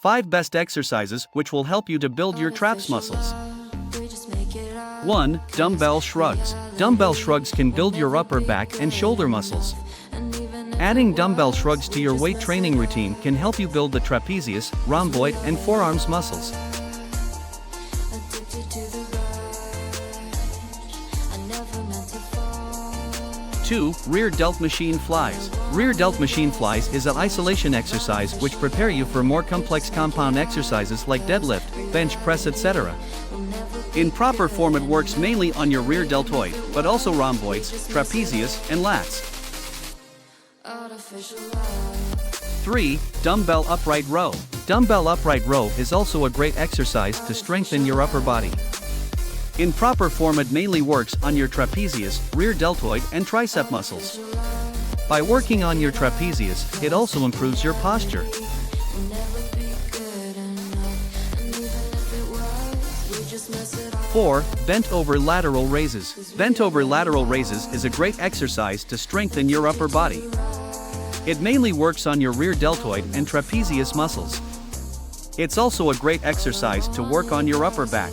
5 best exercises which will help you to build your traps muscles. 1. Dumbbell shrugs. Dumbbell shrugs can build your upper back and shoulder muscles. Adding dumbbell shrugs to your weight training routine can help you build the trapezius, rhomboid, and forearms muscles. 2. Rear delt machine flies. Rear delt machine flies is an isolation exercise which prepare you for more complex compound exercises like deadlift, bench press, etc. In proper form it works mainly on your rear deltoid, but also rhomboids, trapezius, and lats. 3. Dumbbell upright row. Dumbbell upright row is also a great exercise to strengthen your upper body. In proper form it mainly works on your trapezius, rear deltoid, and tricep muscles. By working on your trapezius, it also improves your posture. 4. Bent over lateral raises. Bent over lateral raises is a great exercise to strengthen your upper body. It mainly works on your rear deltoid and trapezius muscles. It's also a great exercise to work on your upper back.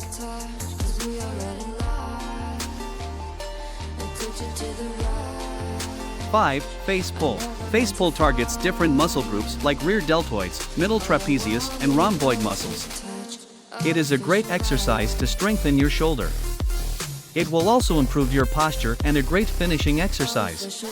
5. Face pull. Face pull targets different muscle groups like rear deltoids, middle trapezius, and rhomboid muscles. It is a great exercise to strengthen your shoulder. It will also improve your posture and a great finishing exercise.